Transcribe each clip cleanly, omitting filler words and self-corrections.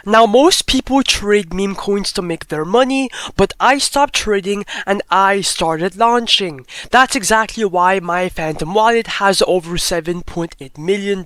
Now, most people trade meme coins to make their money, but I stopped trading and I started launching. That's exactly why my Phantom wallet has over $7.8 million.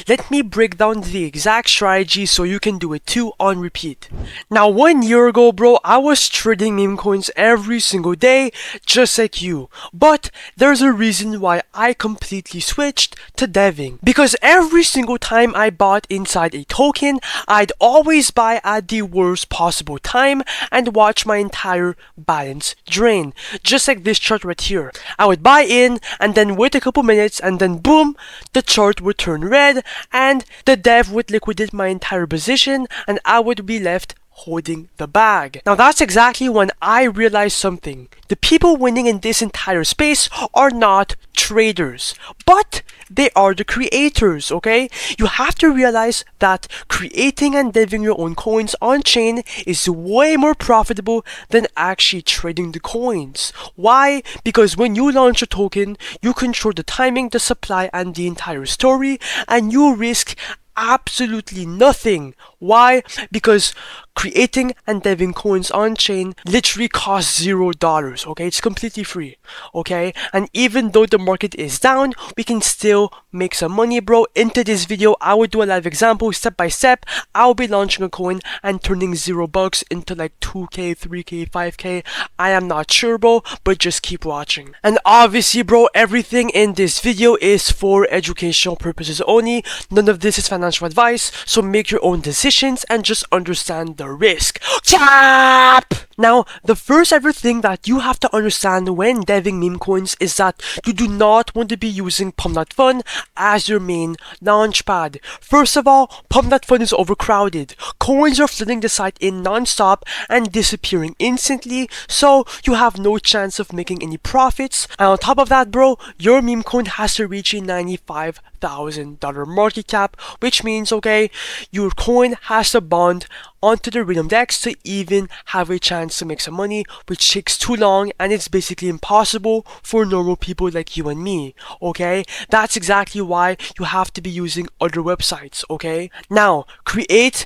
Let me break down the exact strategy so you can do it too on repeat. Now, 1 year ago, bro, I was trading meme coins every single day, just like you. But there's a reason why I completely switched to deving. Because every single time I bought inside a token, I'd always buy at the worst possible time and watch my entire balance drain. Just like this chart right here. I would buy in and then wait a couple minutes and then boom, the chart would turn red and the dev would liquidate my entire position and I would be left holding the bag. Now that's exactly when I realized something. The people winning in this entire space are not traders, but they are the creators, okay? You have to realize that creating and deving your own coins on chain is way more profitable than actually trading the coins. Why? Because when you launch a token, you control the timing, the supply, and the entire story, and you risk absolutely nothing. Why? Because creating and deving coins on chain literally costs $0, okay? It's completely free, okay? And even though the market is down, we can still make some money, bro. Into this video, I will do a live example step by step. I'll be launching a coin and turning $0 into like 2k, 3k, 5k. I am not sure, bro, but just keep watching. And obviously, bro, everything in this video is for educational purposes only. None of this is financial advice, so make your own decisions and just understand the risk. Chap! Now, the first ever thing that you have to understand when deving meme coins is that you do not want to be using Pump.Fun as your main launchpad. First of all, Pump.Fun is overcrowded. Coins are flooding the site in non-stop and disappearing instantly, so you have no chance of making any profits. And on top of that, bro, your meme coin has to reach a $95,000 market cap, which means, okay, your coin has to bond onto the Rhythm Dex to even have a chance to make some money, which takes too long and it's basically impossible for normal people like you and me, okay? That's exactly why you have to be using other websites, okay? Now, create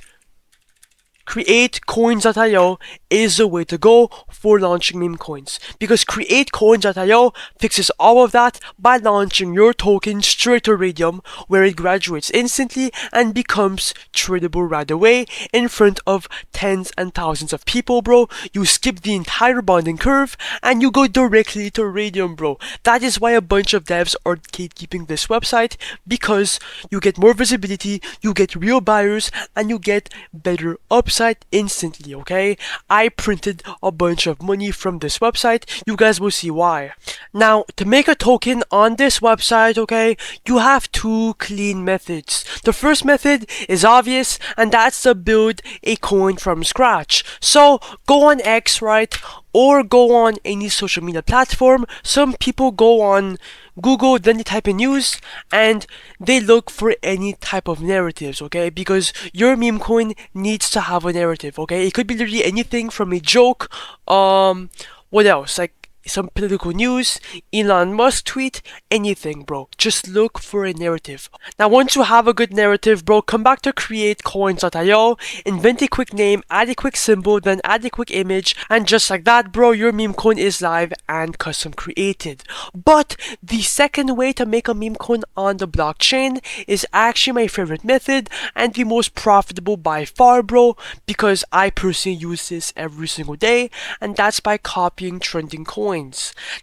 coins.io is the way to go for launching meme coins, because create coins.io fixes all of that by launching your token straight to Radium, where it graduates instantly and becomes tradable right away in front of tens and thousands of people, bro. You skip the entire bonding curve and you go directly to Radium, bro. That is why a bunch of devs are gatekeeping this website, because you get more visibility, you get real buyers, and you get better upside instantly, okay? I printed a bunch of money from this website. You guys will see why. Now, to make a token on this website, okay, you have two clean methods. The first method is obvious, and that's to build a coin from scratch. So, go on X, right? Or go on any social media platform. Some people go on Google, then they type in news and they look for any type of narratives, okay? Because your meme coin needs to have a narrative, okay? It could be literally anything from a joke, what else? Like some political news, Elon Musk tweet, anything, bro. Just look for a narrative. Now, once you have a good narrative, bro, come back to create coins.io, invent a quick name, add a quick symbol, then add a quick image, and just like that, bro, your meme coin is live and custom created. But the second way to make a meme coin on the blockchain is actually my favorite method and the most profitable by far, bro, because I personally use this every single day, and that's by copying trending coins.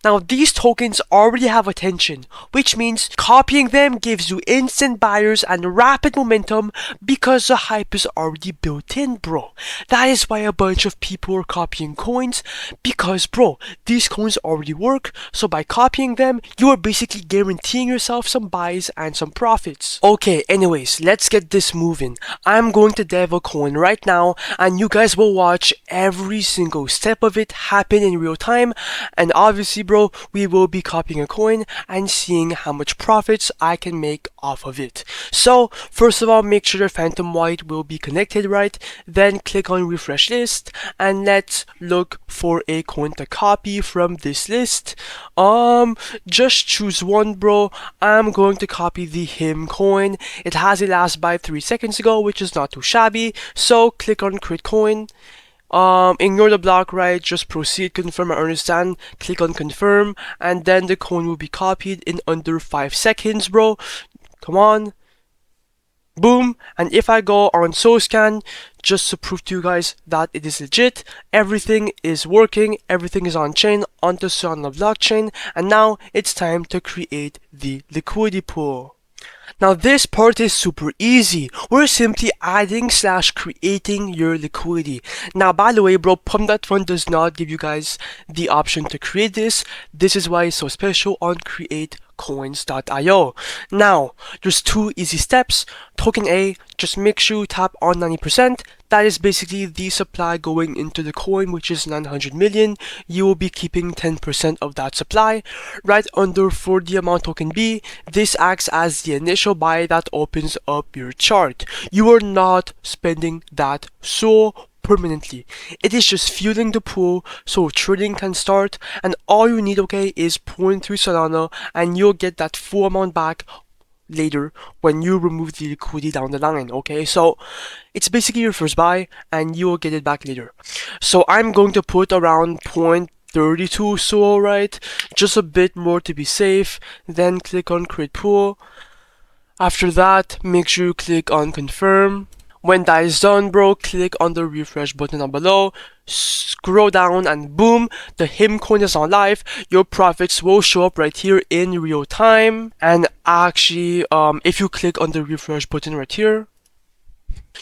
Now, these tokens already have attention, which means copying them gives you instant buyers and rapid momentum because the hype is already built in, bro. That is why a bunch of people are copying coins, because, bro, these coins already work, so by copying them, you are basically guaranteeing yourself some buys and some profits. Okay, anyways, let's get this moving. I'm going to dev a coin right now, and you guys will watch every single step of it happen in real time. And obviously, bro, we will be copying a coin and seeing how much profits I can make off of it. So first of all, make sure your Phantom Wallet will be connected, right? Then click on refresh list and let's look for a coin to copy from this list. Just choose one, bro. I'm going to copy the him coin. It has a last buy 3 seconds ago, which is not too shabby. So click on create coin. Ignore the block, right? Just proceed, confirm, I understand. Click on confirm, and then the coin will be copied in under 5 seconds, bro. Come on. Boom. And if I go on SoScan, just to prove to you guys that it is legit, everything is working, everything is on chain, onto Solana blockchain, and now it's time to create the liquidity pool. Now this part is super easy. We're simply adding / creating your liquidity. Now by the way, bro, Pump.Fun does not give you guys the option to create this. This is why it's so special on createcoins.io. Now, there's 2 easy steps. Token A, just make sure you tap on 90%. That is basically the supply going into the coin, which is 900 million. You will be keeping 10% of that supply. Right under for the amount token B, this acts as the initial buy that opens up your chart. You are not spending that so permanently. It is just fueling the pool so trading can start, and all you need, okay, is 0.3 Solana and you'll get that full amount back later when you remove the liquidity down the line. Okay, so it's basically your first buy and you will get it back later. So I'm going to put around 0.32 so, right, just a bit more to be safe. Then click on create pool. After that, make sure you click on confirm. When that is done, bro, click on the refresh button down below, scroll down, and boom, the him coin is on live. Your profits will show up right here in real time. And actually, if you click on the refresh button right here,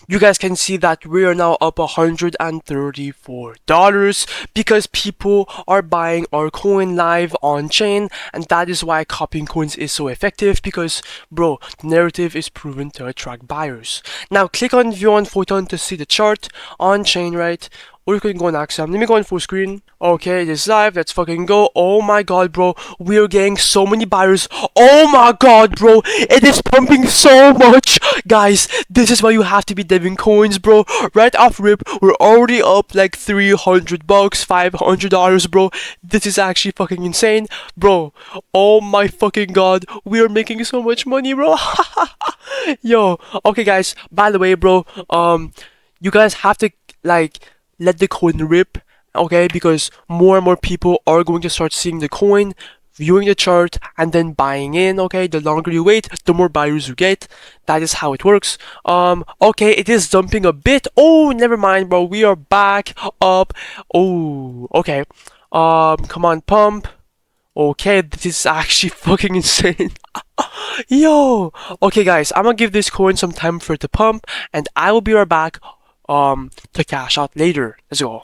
you guys can see that we are now up $134 because people are buying our coin live on chain, and that is why copying coins is so effective, because bro, the narrative is proven to attract buyers. Now click on view on Photon to see the chart on chain, right? Or you can go on Axiom. Let me go on full screen. Okay, it is live. Let's fucking go. Oh my god, bro. We are getting so many buyers. Oh my god, bro. It is pumping so much. Guys, this is why you have to be deving coins, bro. Right off rip, we're already up like $300, $500, bro. This is actually fucking insane. Bro, oh my fucking god. We are making so much money, bro. Yo. Okay, guys. By the way, bro, you guys have to, like, let the coin rip, okay, because more and more people are going to start seeing the coin, viewing the chart, and then buying in, okay? The longer you wait, the more buyers you get. That is how it works. Okay, it is dumping a bit. Oh, never mind, bro. We are back up. Oh, okay. Come on, pump. Okay, this is actually fucking insane. Yo. Okay, guys, I'm gonna give this coin some time for it to pump, and I will be right back to cash out later. Let's go.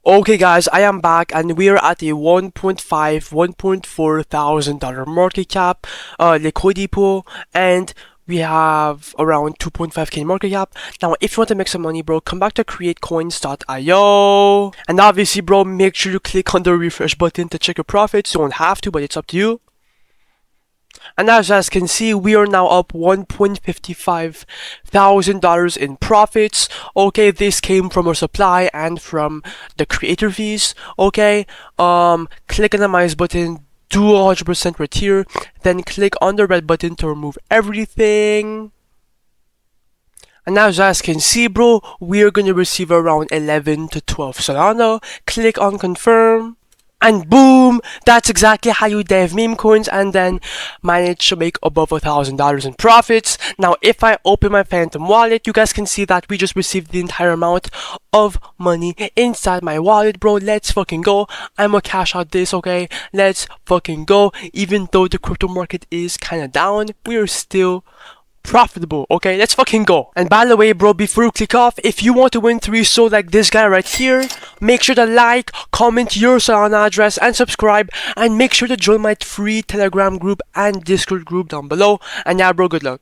Okay guys, I am back and we are at a $1.4 thousand market cap liquidity pool, and we have around 2.5k market cap. Now if you want to make some money, bro, come back to createcoins.io, and obviously, bro, make sure you click on the refresh button to check your profits. You don't have to, but it's up to you. And as you guys can see, we are now up $1.55 thousand in profits. Okay, this came from our supply and from the creator fees. Okay, click on the minus button, do 100% right here, then click on the red button to remove everything. And now as you guys can see, bro, we are going to receive around 11 to 12 Solana. Click on confirm. And boom, that's exactly how you dev meme coins and then manage to make above $1,000 in profits. Now, if I open my Phantom wallet, you guys can see that we just received the entire amount of money inside my wallet, bro. Let's fucking go. I'm gonna cash out this, okay? Let's fucking go. Even though the crypto market is kind of down, we are still profitable. Okay, let's fucking go. And by the way, bro, before you click off, if you want to win 3 SOL like this guy right here, make sure to like, comment your Solana address, and subscribe, and make sure to join my free Telegram group and Discord group down below. And yeah, bro, good luck.